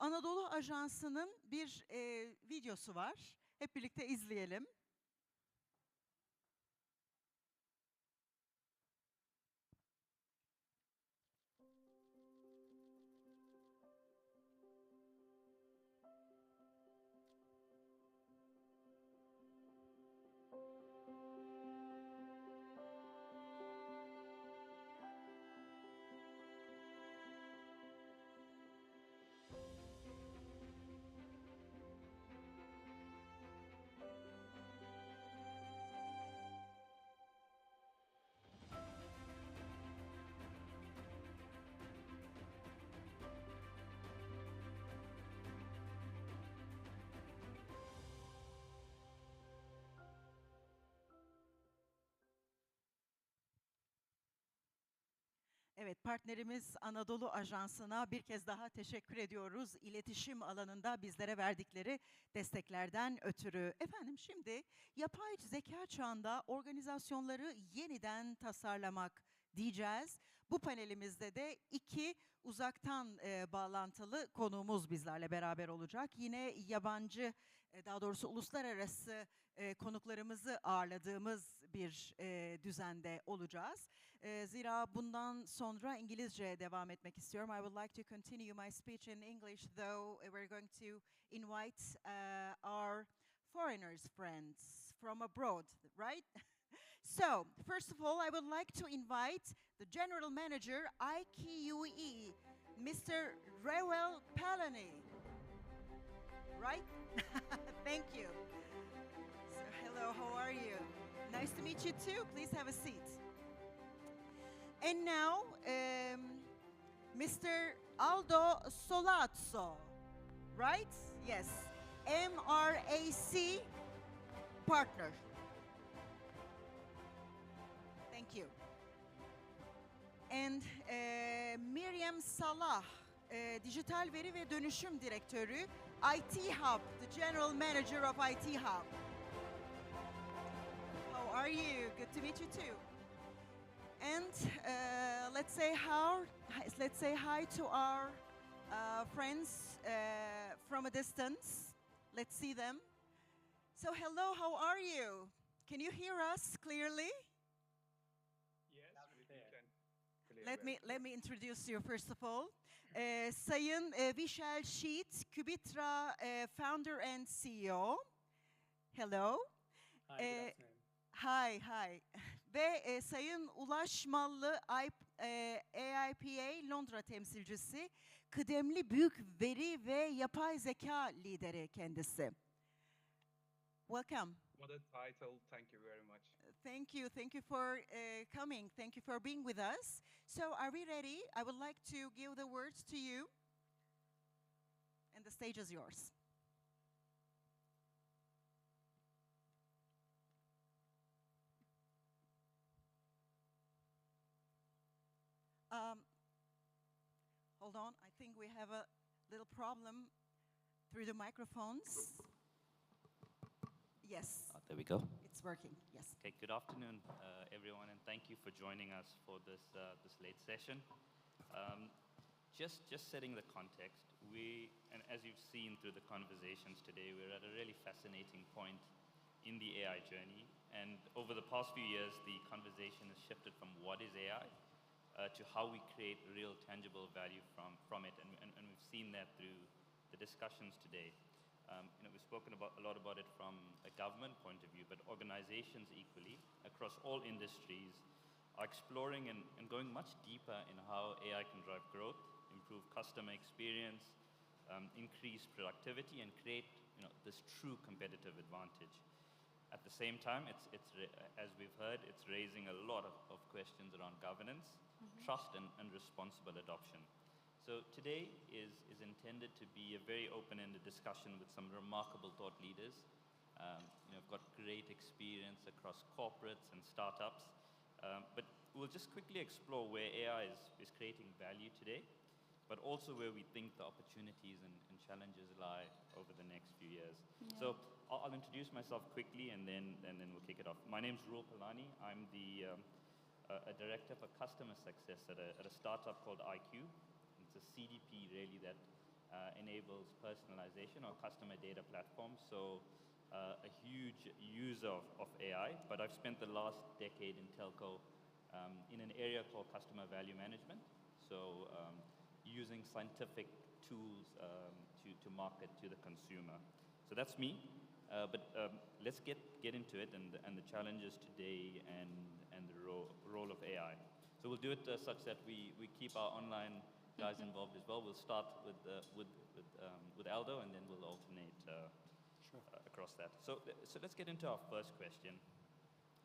Anadolu Ajansı'nın bir videosu var. Hep birlikte izleyelim. Evet, partnerimiz Anadolu Ajansı'na bir kez daha teşekkür ediyoruz. İletişim alanında bizlere verdikleri desteklerden ötürü. Efendim şimdi yapay zeka çağında organizasyonları yeniden tasarlamak diyeceğiz. Bu panelimizde de iki uzaktan bağlantılı konuğumuz bizlerle beraber olacak. Yine yabancı, daha doğrusu uluslararası konuklarımızı ağırladığımız bir düzende olacağız. Zira bundan sonra İngilizce devam etmek istiyorum. I would like to continue my speech in English, though we're going to invite our foreigners friends from abroad, right? So, first of all, I would like to invite the General Manager, IQE, Mr. Rewel Palani. Right? Thank you. So, hello, how are you? Nice to meet you too. Please have a seat. And now, Mr. Aldo Solazzo, right? Yes, MRAC partner. Thank you. And Miriam Salah, Dijital Veri ve Dönüşüm Direktörü, IT Hub, the General Manager of IT Hub. How are you? Good to meet you too. And let's say hi to our friends from a distance. Let's see them. So hello, how are you? Can you hear us clearly? Yes, we can. Let me introduce you first of all. Sayın Vishal Sheet, Kubitra founder and CEO. Hello. Hi, good afternoon. Hi. Ve Sayın Ulaş Mallı AIPA Londra temsilcisi, kıdemli büyük veri ve yapay zeka lideri kendisi. Welcome. What a title, thank you very much. Thank you for coming, thank you for being with us. So are we ready? I would like to give the words to you, and the stage is yours. Hold on, I think we have a little problem through the microphones. Yes. There we go. It's working, yes. Okay, good afternoon, everyone, and thank you for joining us for this late session. Just setting the context, and as you've seen through the conversations today, we're at a really fascinating point in the AI journey. And over the past few years, the conversation has shifted from what is AI to how we create real tangible value from it. And we've seen that through the discussions today. We've spoken a lot about it from a government point of view, but organizations equally, across all industries, are exploring and going much deeper in how AI can drive growth, improve customer experience, increase productivity, and create this true competitive advantage. At the same time, as we've heard, it's raising a lot of questions around governance, trust, and responsible adoption. So today is intended to be a very open-ended discussion with some remarkable thought leaders. I've got great experience across corporates and startups, but we'll just quickly explore where AI is creating value today, but also where we think the opportunities and challenges lie over the next few years. Yeah. So I'll introduce myself quickly, and then we'll kick it off. My name's Rewel Palani. I'm a director for customer success at a startup called IQ. It's a CDP really that enables personalization or customer data platform. So a huge use of AI, but I've spent the last decade in telco in an area called customer value management. So using scientific tools to market to the consumer. So that's me, but let's get into it and the challenges today and the role of AI. So we'll do it such that we keep our online guys involved as well. We'll start with Aldo, and then we'll alternate across that. So let's get into our first question.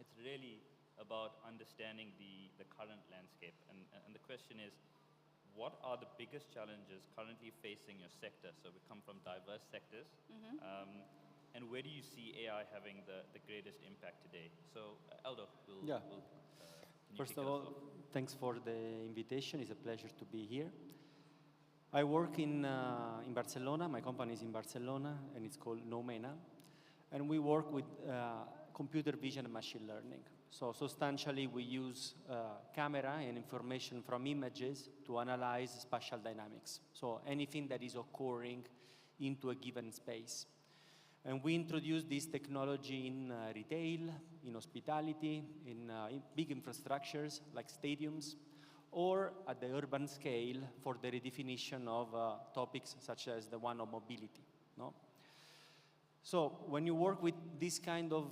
It's really about understanding the current landscape, and the question is, what are the biggest challenges currently facing your sector? So we come from diverse sectors, and where do you see AI having the greatest impact today? So Aldo, can you First kick of us all, off? thanks for the invitation. It's a pleasure to be here. I work in Barcelona. My company is in Barcelona, and it's called Nomena. And we work with computer vision and machine learning. So substantially, we use camera and information from images to analyze spatial dynamics. So anything that is occurring into a given space. And we introduce this technology in retail, in hospitality, in big infrastructures like stadiums, or at the urban scale for the redefinition of topics such as the one of mobility. No? So when you work with this kind of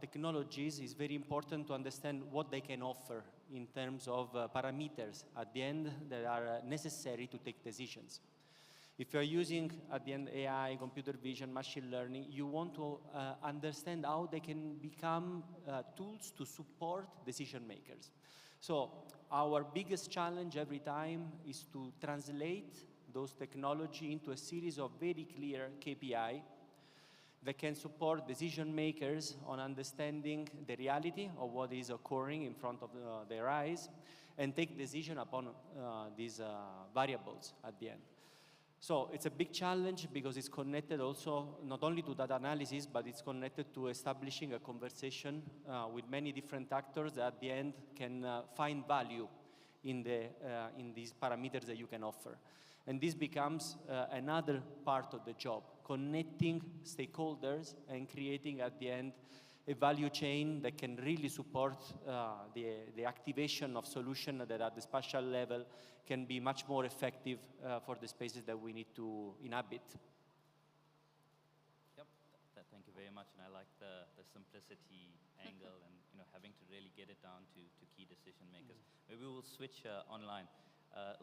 technologies, it's very important to understand what they can offer in terms of parameters at the end that are necessary to take decisions. If you're using, at the end, AI, computer vision, machine learning, you want to understand how they can become tools to support decision makers. So our biggest challenge every time is to translate those technology into a series of very clear KPI that can support decision makers on understanding the reality of what is occurring in front of their eyes and take decision upon these variables at the end. So it's a big challenge because it's connected also not only to data analysis, but it's connected to establishing a conversation with many different actors that at the end can find value in these parameters that you can offer. And this becomes another part of the job, connecting stakeholders and creating at the end a value chain that can really support the activation of solutions that at the spatial level can be much more effective for the spaces that we need to inhabit. Yep, thank you very much, and I like the simplicity angle and having to really get it down to key decision makers. Maybe we'll switch online.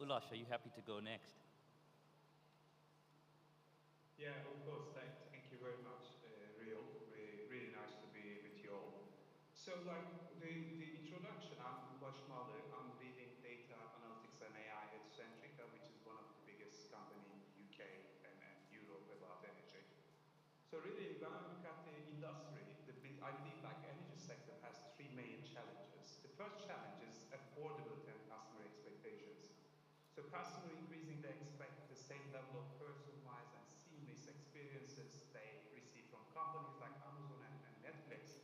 Ulash, are you happy to go next? Yeah, of course. Thank you very much, Real. Really nice to be with you all. So, like the introduction, I'm Ulash Malı. I'm leading data analytics and AI at Centrica, which is one of the biggest company in UK and Europe about energy. So really, when I look at the industry, I believe like energy sector has three main challenges. The first challenge is affordability and customer expectations. So customers increasingly expect the same level of personalized and seamless experiences they receive from companies like Amazon and Netflix,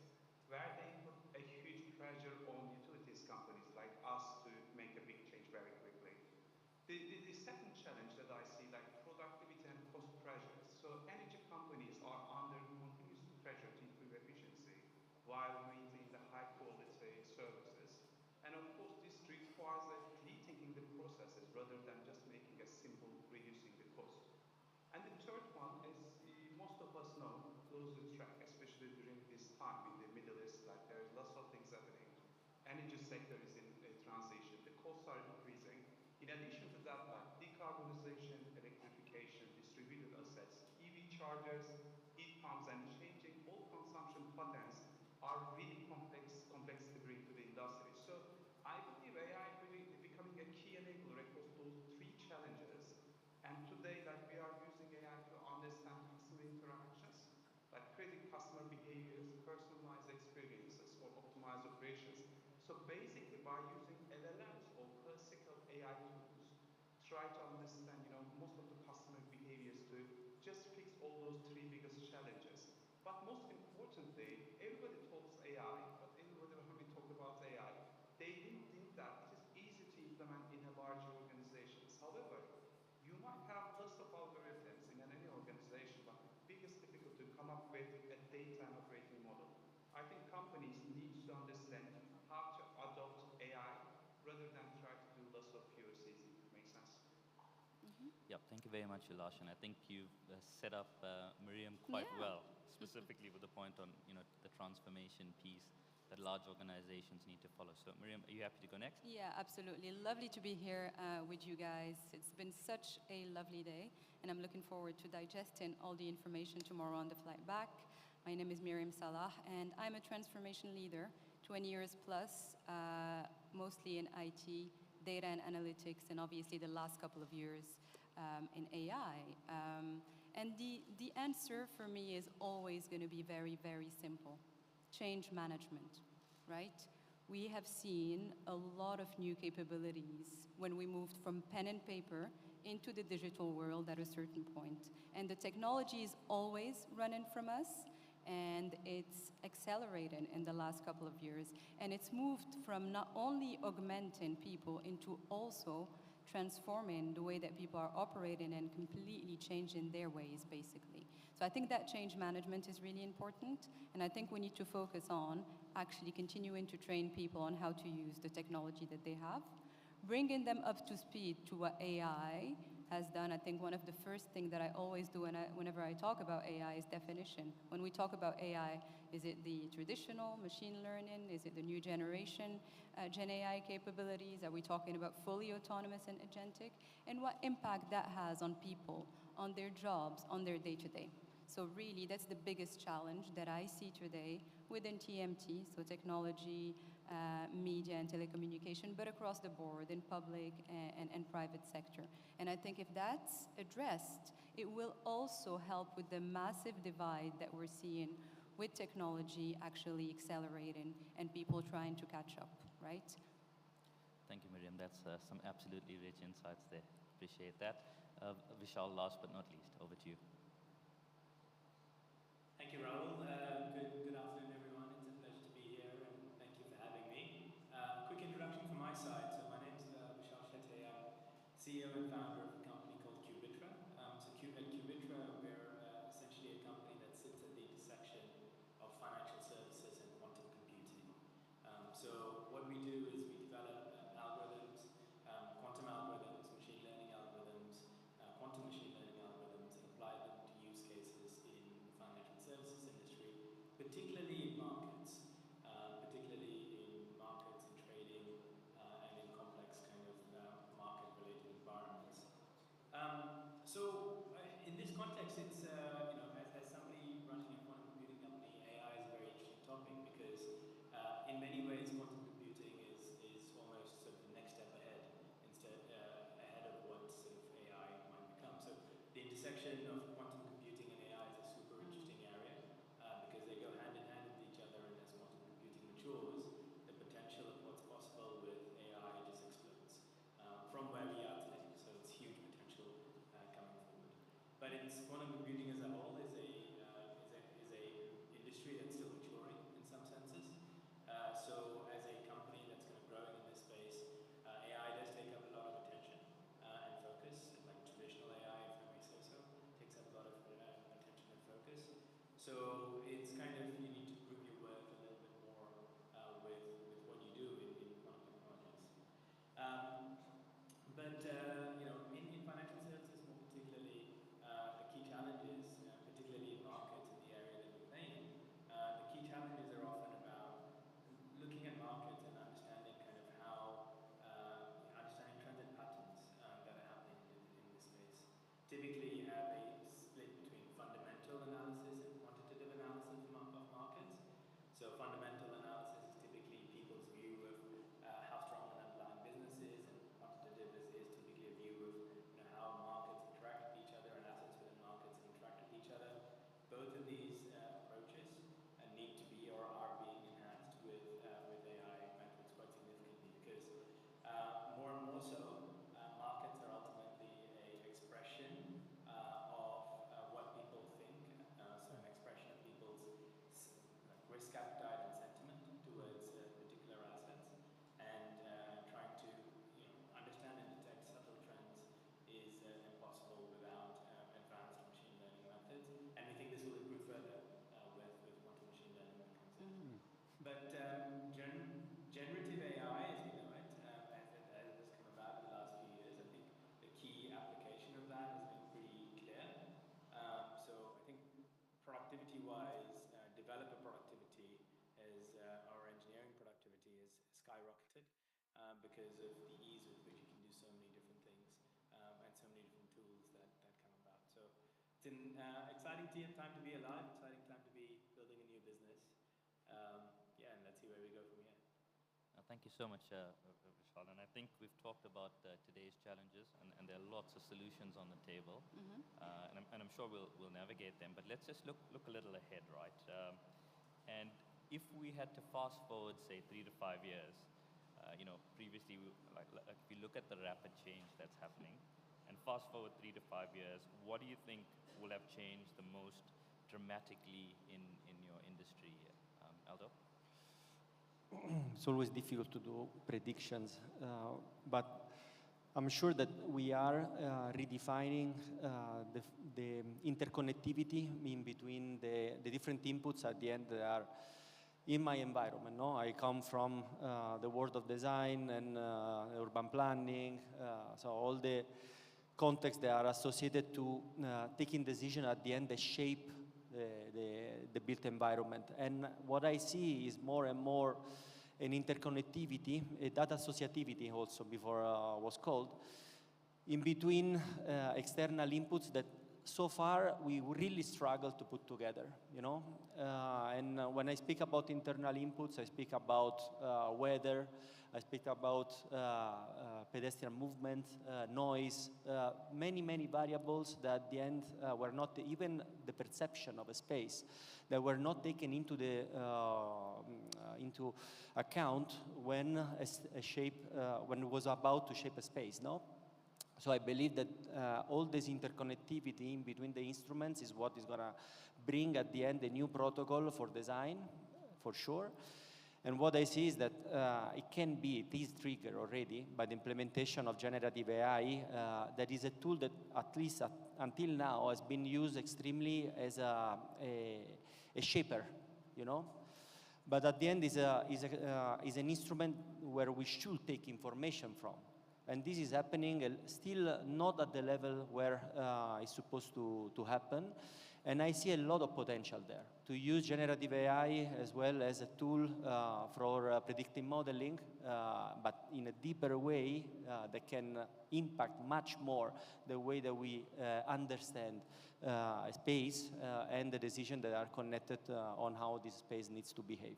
where they put a huge pressure on utilities companies like us to make a big change very quickly. The second challenge that I see, like productivity and cost pressures. So energy companies are under continuous pressure to improve efficiency while maintain the high quality services. And of course, this requires rethinking the processes rather than just making a simple reducing the cost. And the third one, as most of us know, closely track, especially during this time in the Middle East, like there is lots of things happening. Energy sector is in a transition. The costs are increasing. In addition to that, like decarbonization, electrification, distributed assets, EV chargers, heat pumps, and changing all consumption patterns are really complex to bring to the industry. So I believe AI really becoming a key enabler across those three challenges. And today, like we are using AI to understand customer interactions, like predict customer behaviors, personalize experiences, or optimize operations. So basically, by using LLMs or classical AI tools, try to understand, most of the customer behaviors to just fix all those three biggest challenges. But most importantly, everybody talks AI, but everybody when we talk about AI, they didn't think that it is easy to implement in a large organizations. However, you might have lots of algorithms Yeah, thank you very much, Ulash, and I think you've set up Miriam quite Yeah. well, specifically with the point on the transformation piece that large organizations need to follow. So, Miriam, are you happy to go next? Yeah, absolutely. Lovely to be here with you guys. It's been such a lovely day, and I'm looking forward to digesting all the information tomorrow on the flight back. My name is Miriam Salah, and I'm a transformation leader, 20 years plus, mostly in IT, data and analytics, and obviously the last couple of years in AI. And the answer for me is always going to be very, very simple. Change management, right? We have seen a lot of new capabilities when we moved from pen and paper into the digital world at a certain point. And the technology is always running from us, and it's accelerated in the last couple of years. And it's moved from not only augmenting people into also transforming the way that people are operating and completely changing their ways, basically. So I think that change management is really important, and I think we need to focus on actually continuing to train people on how to use the technology that they have, bringing them up to speed to what AI has done. I think one of the first things that I always do whenever I talk about AI is definition. When we talk about AI, is it the traditional machine learning? Is it the new generation Gen AI capabilities? Are we talking about fully autonomous and agentic? And what impact that has on people, on their jobs, on their day-to-day. So really, that's the biggest challenge that I see today within TMT, so technology, media and telecommunication, but across the board in public and private sector. And I think if that's addressed, it will also help with the massive divide that we're seeing with technology actually accelerating and people trying to catch up, right? Thank you, Miriam. That's some absolutely rich insights there. Appreciate that. Vishal, last but not least, over to you. Thank you, Raul. Good afternoon, everyone. It's a pleasure to be here, and thank you for having me. Quick introduction from my side. So my name is Vishal Shetty. I'm CEO and founder of a company called Cubitra. At Cubitra, we're essentially a company that sits at the intersection of financial services and quantum computing. So what we do is we develop algorithms, quantum algorithms, machine learning algorithms, quantum machine learning algorithms, and apply them to use cases in the financial services industry, particularly in markets, in trading, and in complex kind of market-related environments. In this context, it's as somebody running a quantum computing company, AI is a very interesting topic because in many ways quantum computing is almost sort of the next step ahead, ahead of what sort of AI might become. So the intersection of quantum computing and AI is a super interesting area because they go hand in hand with each other, and as quantum computing matures, the potential of what's possible with AI just explodes from where we are today. So it's huge potential coming forward. But quantum computing as a whole is a industry that's still maturing in some senses. So as a company that's kind of growing in this space, AI does take up a lot of attention and focus, like traditional AI, if I may say so, takes up a lot of attention and focus. So it's kind of, you need to prove your worth a little bit more with what you do in quantum technologies. In financial services more particularly, the key challenge because of the ease with which you can do so many different things and so many different tools that come about. So it's an exciting time to be alive, exciting time to be building a new business. Yeah, and let's see where we go from here. Thank you so much, Vishal. And I think we've talked about today's challenges, and there are lots of solutions on the table. And I'm sure we'll navigate them. But let's just look a little ahead, right? And if we had to fast forward, say, 3 to 5 years, previously, like if you look at the rapid change that's happening, and fast forward 3 to 5 years, what do you think will have changed the most dramatically in your industry, Aldo? It's always difficult to do predictions, but I'm sure that we are redefining the interconnectivity in between the different inputs at the end that are in my environment. No, I come from the world of design and urban planning, so all the contexts that are associated to taking decisions at the end that shape the built environment. And what I see is more and more an interconnectivity, a data associativity also before was called, in between external inputs that so far we really struggle to put together, and when I speak about internal inputs, I speak about weather, I speak about pedestrian movement, noise, many variables that at the end were not even the perception of a space, that were not taken into account when when it was about to shape a space, no? So I believe that all this interconnectivity in between the instruments is what is going to bring at the end a new protocol for design, for sure. And what I see is that it is triggered already by the implementation of generative AI. That is a tool that, at least until now, has been used extremely as a shaper, But at the end is an instrument where we should take information from. And this is happening still not at the level where it's supposed to happen. And I see a lot of potential there to use generative AI as well as a tool for predictive modeling, but in a deeper way that can impact much more the way that we understand space and the decisions that are connected on how this space needs to behave.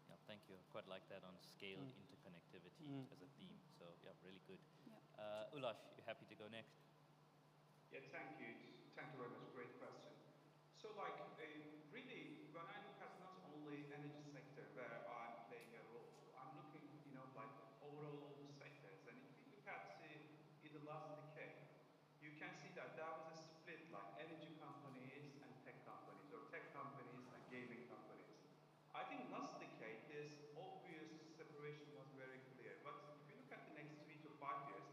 Yeah, thank you. Quite like that on scale interconnectivity as a theme. So yeah, really good. Yeah. Ulash, you happy to go next? Yeah, thank you. Thank you very much. Great question. So really, when I look at not only energy sector where I'm playing a role, I'm looking, overall all the sectors. And if you look at in the last decade, you can see that there was a split like energy companies and tech companies, or tech companies and gaming companies. I think last decade, this obvious separation was very clear. But if you look at the next 3 to 5 years,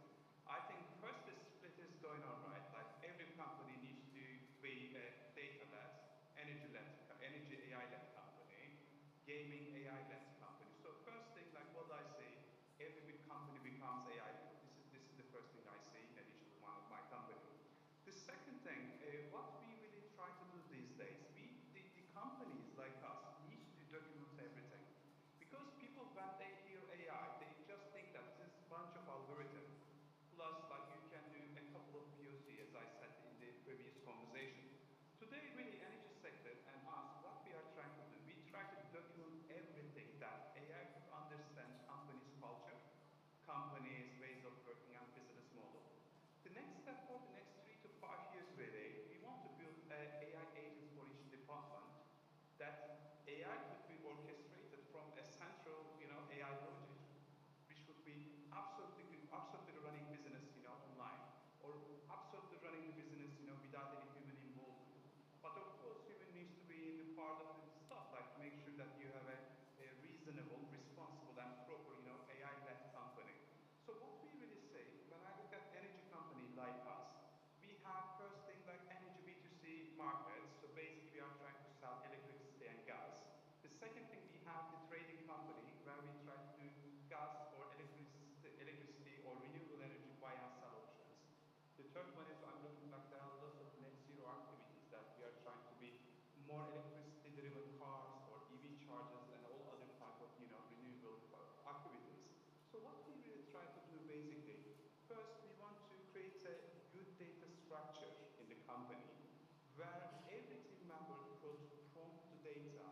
I think first the split is going on, right? Like every company needs to be a data-led, energy-led, energy AI-led company, gaming AI-led company. So first thing, like what I say, every big company becomes AI-led. This is the first thing I see in addition to one of my company. The second thing, what we really try to do these days, the companies like us needs to document everything. Because people, when they hear AI, they just think that this is a bunch of algorithm. Plus, like you can do a couple of POC, as I said in the previous conversation. Today, really, energy sector and us, what we are trying to do, we try to document everything that structure in the company where every team member could prompt the data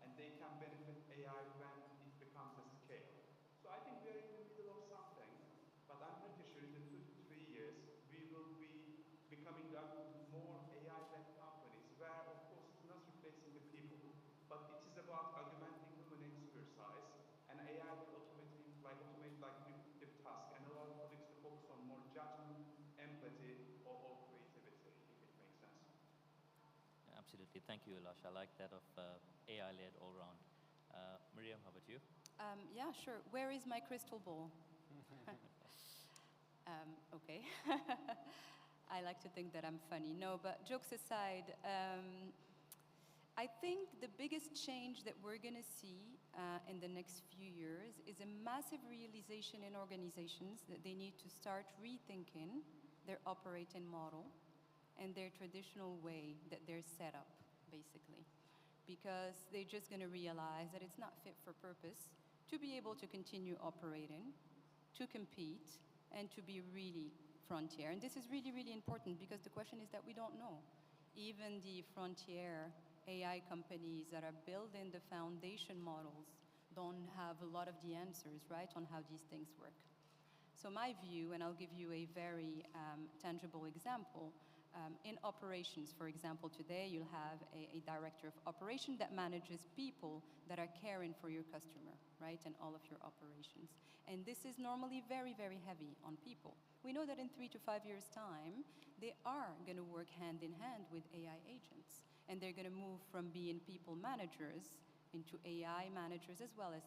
and they can benefit AI when it becomes a scale. So I think we are in the middle of something, but I'm pretty sure in the 2 to 3 years we will be becoming more AI-led companies where, of course, it's not replacing the people, but it is about augmenting human expertise, and AI will automate repetitive tasks and allow colleagues to focus on more judgment, empathy, or creativity, if it makes sense. Absolutely. Thank you, Elash. I like that of AI-led all round. Miriam, how about you? Yeah, sure. Where is my crystal ball? Okay. I like to think that I'm funny. No, but jokes aside, I think the biggest change that we're going to see in the next few years is a massive realization in organizations that they need to start rethinking their operating model and their traditional way that they're set up, basically. Because they're just going to realize that it's not fit for purpose to be able to continue operating, to compete, and to be really frontier. And this is really, really important because the question is that we don't know. Even the frontier AI companies that are building the foundation models don't have a lot of the answers, right, on how these things work. So my view, and I'll give you a very tangible example, in operations, for example, today you'll have a director of operation that manages people that are caring for your customer, right, and all of your operations. And this is normally very, very heavy on people. We know that in 3 to 5 years' time, they are going to work hand in hand with AI agents. And they're going to move from being people managers into AI managers as well as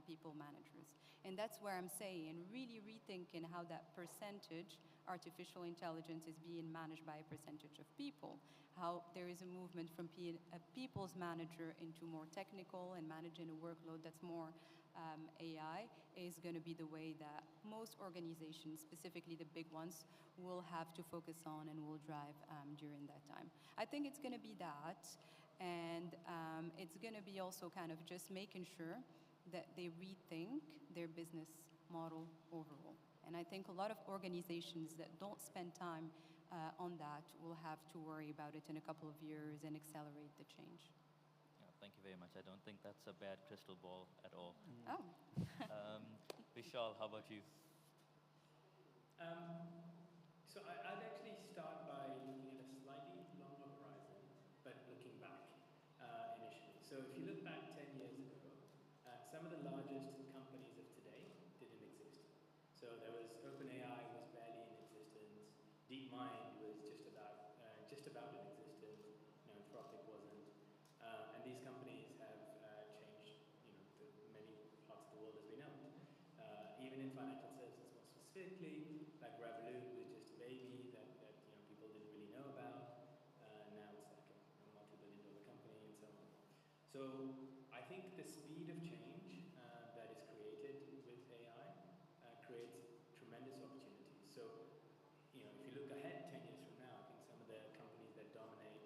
people managers. And that's where I'm saying really rethinking how that percentage artificial intelligence is being managed by a percentage of people, how there is a movement from being a people's manager into more technical and managing a workload that's more AI is going to be the way that most organizations, specifically the big ones, will have to focus on and will drive during that time. I think it's going to be that, and it's going to be also kind of just making sure that they rethink their business model overall. And I think a lot of organizations that don't spend time on that will have to worry about it in a couple of years and accelerate the change. Yeah, thank you very much. I don't think that's a bad crystal ball at all. Oh. Vishal, how about you? So I'd actually start by looking at a slightly longer horizon, but looking back initially. So if you look back 10 years ago, some of the largest companies of today didn't exist. So there was OpenAI was barely in existence, DeepMind was just about in existence, Anthropic wasn't, and these companies have changed, many parts of the world as we know it. Even in financial services, more specifically, like Revolut was just a baby that people didn't really know about. Now it's like a multi-billion-dollar company and so on. So I think the speed of change that is created with AI creates tremendous opportunities. So, if you look ahead 10 years from now, I think some of the companies that dominate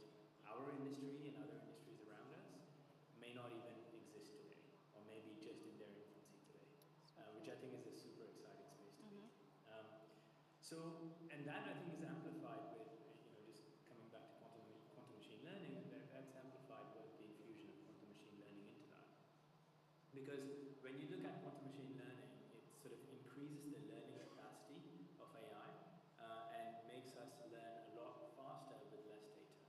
our industry and other industries around us may not even exist today, or maybe just in their infancy today, which I think is a super exciting space to be. And that I think is amplified with, just coming back to quantum machine learning, that's amplified with the infusion of quantum machine learning into that. Because when you look at quantum machine learning, it sort of increases the learning capacity of AI and makes us learn a lot faster with less data.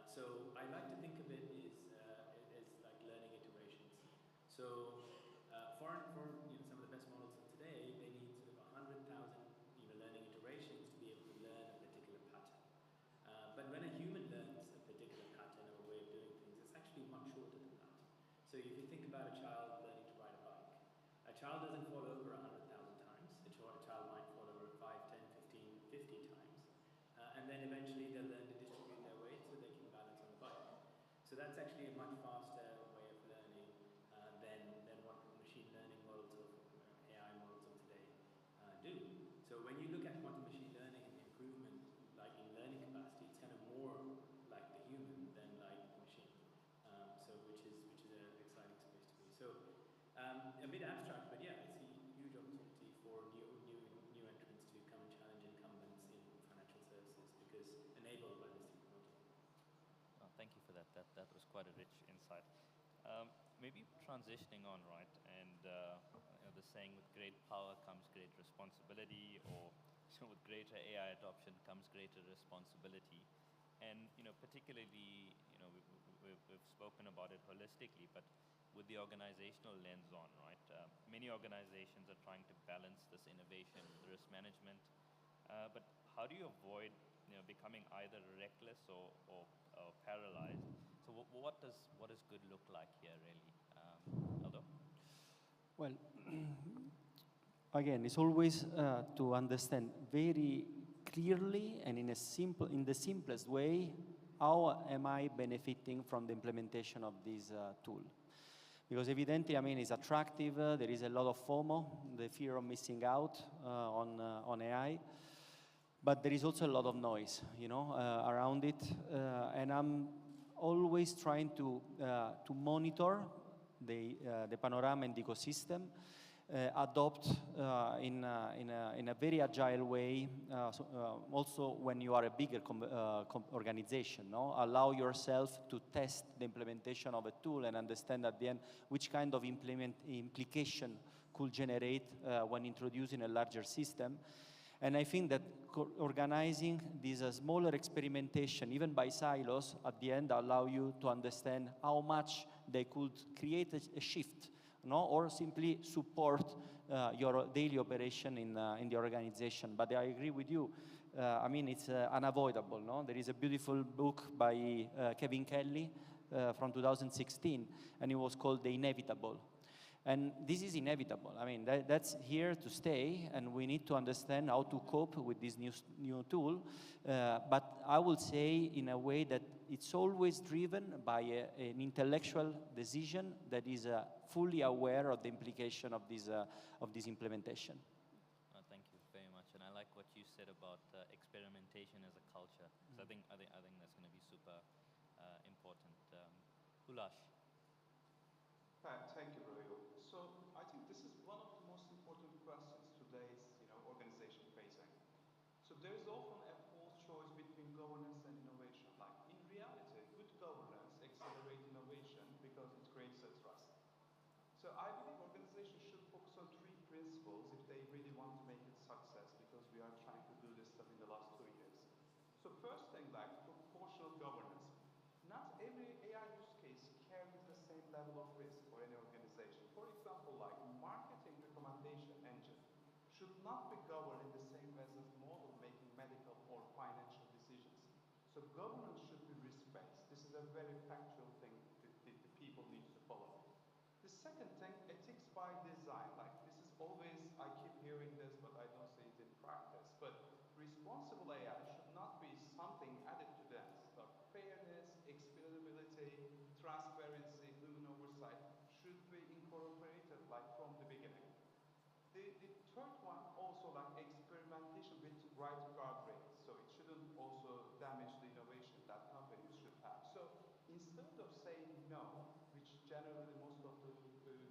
So I like to think of it as like learning iterations. So for some of the best models of today, they need sort of 100,000 learning iterations to be able to learn a particular pattern. But when a human learns a particular pattern or way of doing things, it's actually much shorter than that. So if you think about a child learning to ride a bike, a child doesn't fall over 100,000 times. A child might fall over 5, 10, 15, 50 times. And then eventually they'll learn to distribute their weight so they can balance on the bike. So that's actually a much faster way of learning than thank you for that. That was quite a rich insight. Maybe transitioning on, right? And the saying, with great power comes great responsibility, or with greater AI adoption comes greater responsibility. And particularly, we've spoken about it holistically, but with the organizational lens on, right? Many organizations are trying to balance this innovation with risk management. But how do you avoid becoming either reckless or paralyzed? So what does good look like here, really? Aldo? Well, again, it's always to understand very clearly and in the simplest way, how am I benefiting from the implementation of this tool? Because evidently, I mean, it's attractive. There is a lot of FOMO, the fear of missing out on AI. But there is also a lot of noise, around it. And I'm always trying to monitor the panorama and the ecosystem, adopt in a very agile way. Also, when you are a bigger organization, allow yourself to test the implementation of a tool and understand at the end which kind of implication could generate when introducing a larger system. And I think that organizing this smaller experimentation, even by silos, at the end allow you to understand how much they could create a shift, or simply support your daily operation in the organization. But I agree with you. I mean, it's unavoidable. There is a beautiful book by Kevin Kelly from 2016, and it was called The Inevitable. And this is inevitable. I mean, that's here to stay, and we need to understand how to cope with this new tool. But I will say in a way that it's always driven by an intellectual decision that is fully aware of the implication of this implementation. Thank you very much, and I like what you said about experimentation as a culture. So I think that's going to be super important. Ulash. Thank you, Royo. So I think this is one of the most important questions today's, organization facing. So there is often a false choice between governance and innovation. Like in reality, good governance accelerates innovation because it creates a trust. So I believe organizations should focus on three principles if they really want to make it success, because we are trying to do this stuff in the last 2 years. So first thing, like proportional governance. Not every AI use case carries the same level of risk for any organization. For example, like marketing recommendation engine should not be governed in the same way as model making medical or financial decisions. So governance should be risk-based. This is a very factual thing that the people need to follow. The second thing, ethics by design. Like this is always, I keep hearing this, but I don't see it in practice. But responsible AI should not be something added to them. Like fairness, explainability, transparency, human oversight should be incorporated like from the beginning. The third one also like experimentation with right guardrails. So it shouldn't also damage the innovation that companies should have. So instead of saying no, which generally the most of the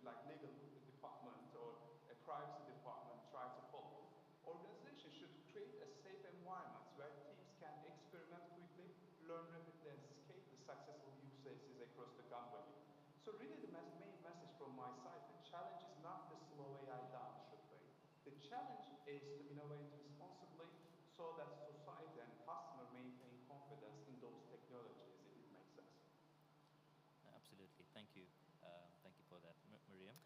like legal department or a privacy department try to follow, organizations should create a safe environment where teams can experiment quickly, learn rapidly, and scale the successful use cases across the company. So really the main message from my side, the challenge is not to slow AI down, should be. The challenge is to innovate responsibly so that society and customer maintain confidence in those technologies, if it makes sense. Absolutely. Thank you. Thank you for that. Miriam?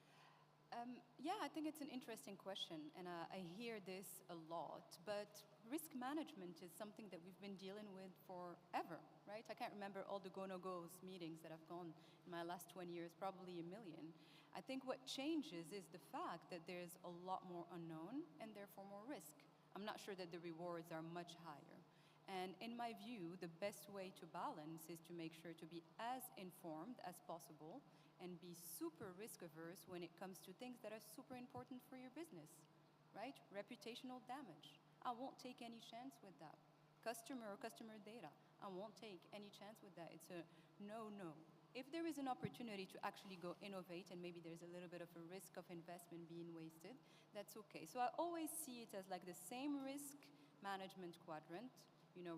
Yeah, I think it's an interesting question, and I hear this a lot, but risk management is something that we've been dealing with forever, right? I can't remember all the go-no-goes meetings that I've gone in my last 20 years, probably a million. I think what changes is the fact that there's a lot more unknown and therefore more risk. I'm not sure that the rewards are much higher. And in my view, the best way to balance is to make sure to be as informed as possible and be super risk averse when it comes to things that are super important for your business, right? Reputational damage. I won't take any chance with that. Customer data. I won't take any chance with that. It's a no. If there is an opportunity to actually go innovate and maybe there's a little bit of a risk of investment being wasted, that's okay. So I always see it as like the same risk management quadrant,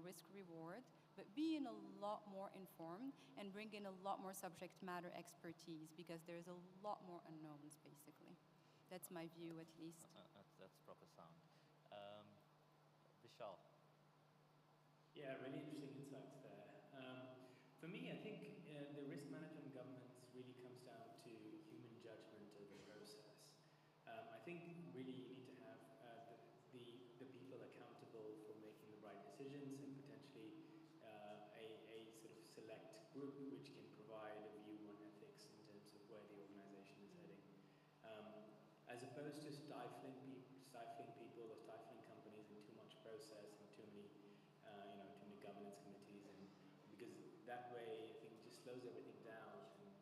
risk reward, but be in a lot more informed and bring in a lot more subject matter expertise because there's a lot more unknowns, basically. That's my view, at least. That's proper sound. Vishal. Yeah, really interesting insights there. For me, I think the risk management in governments really comes down to human judgment of the process. I think really you need to have the people accountable for making the right decisions and potentially a sort of select group which can provide a view on ethics in terms of where the organization is heading. As opposed to stifling people or stifling companies in too much process and too many governance committees, and because that way I think it just slows everything down. And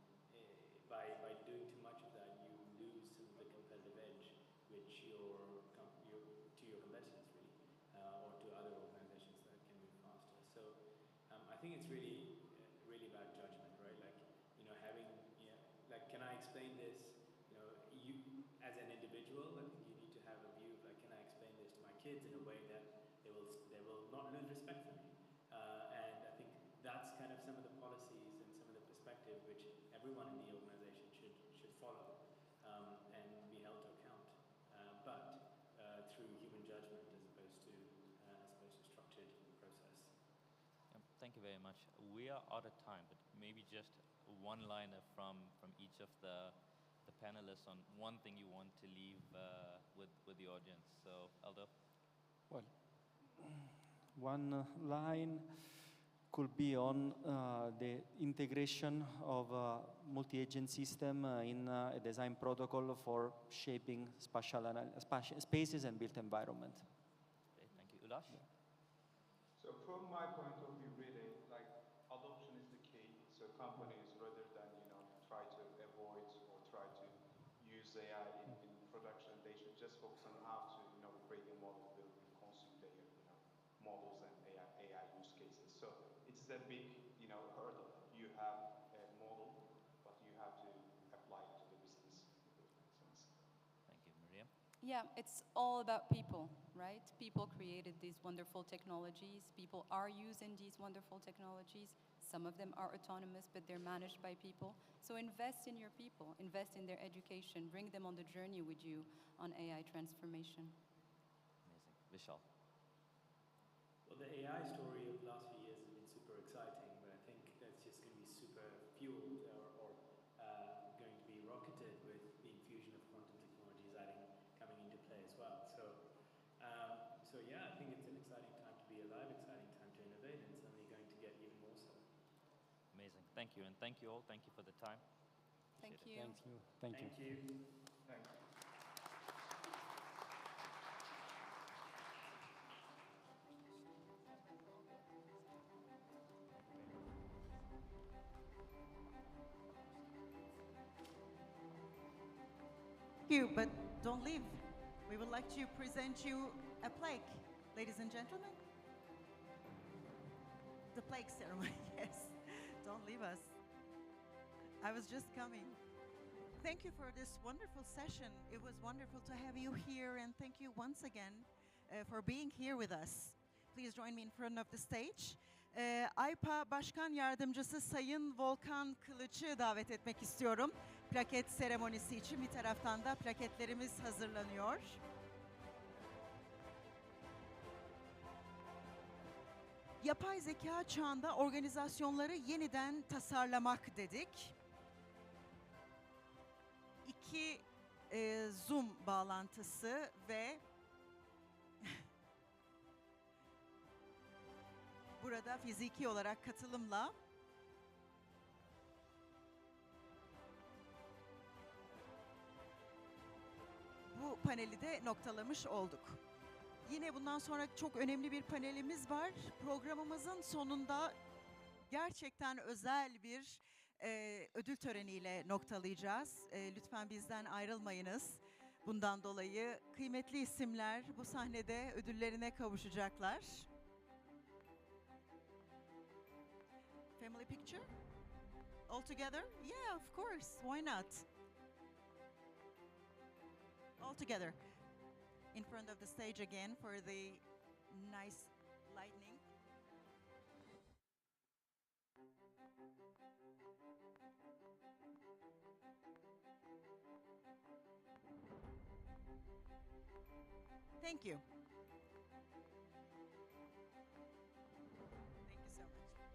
by doing too much of that, you lose some of the competitive edge which to your competitors really, or to other organizations that can move faster. So I think it's really about judgment, right? Like can I explain this? You as an individual, I think you need to have a view of can I explain this to my kids in a way that they will not lose respect for me. And I think that's kind of some of the policies and some of the perspective which everyone in the organization should follow and be held to account, but through human judgment as opposed to structured process. Thank you very much. We are out of time, but maybe just one-liner from each of the panelists on one thing you want to leave with the audience. So, Aldo? Well, one line could be on the integration of a multi-agent system in a design protocol for shaping spaces and built environment. Okay, thank you. Ulash? Yeah. So from my point of view, really, adoption is the key. So companies, rather than try to avoid or try to use AI in production, they should just focus on how to create a model that will consume their models and AI use cases. So it's a big hurdle. You have a model, but you have to apply it to the business. If that makes sense. Thank you, Miriam. Yeah, it's all about people, right? People created these wonderful technologies. People are using these wonderful technologies. Some of them are autonomous, but they're managed by people. So invest in your people, invest in their education, bring them on the journey with you on AI transformation. Amazing. Vishal? Well, the AI story of the last few years has been super exciting, but I think that's just going to be super fueled or going to be rocketed with the infusion of quantum technologies coming into play as well. So yeah, I think it's an exciting time to be alive, exciting time to innovate, and it's only going to get even more so. Amazing. Thank you, and thank you all. Thank you for the time. Thank Appreciate it. you. Thank you. Thank you. Thank you. Thank you, but don't leave. We would like to present you a plaque, ladies and gentlemen. The plaque ceremony, yes. Don't leave us. I was just coming. Thank you for this wonderful session. It was wonderful to have you here, and thank you once again for being here with us. Please join me in front of the stage. AYPA Başkan Yardımcısı Sayın Volkan Kılıç'ı davet etmek istiyorum. Plaket seremonisi için bir taraftan da plaketlerimiz hazırlanıyor. Yapay zeka çağında organizasyonları yeniden tasarlamak dedik. İki Zoom bağlantısı ve burada fiziki olarak katılımla bu paneli de noktalamış olduk. Yine bundan sonra çok önemli bir panelimiz var. Programımızın sonunda gerçekten özel bir ödül töreniyle noktalayacağız. Lütfen bizden ayrılmayınız. Bundan dolayı kıymetli isimler bu sahnede ödüllerine kavuşacaklar. Family picture? All together? Yeah, of course. Why not? All together. In front of the stage again for the nice lightning. Thank you. Thank you so much.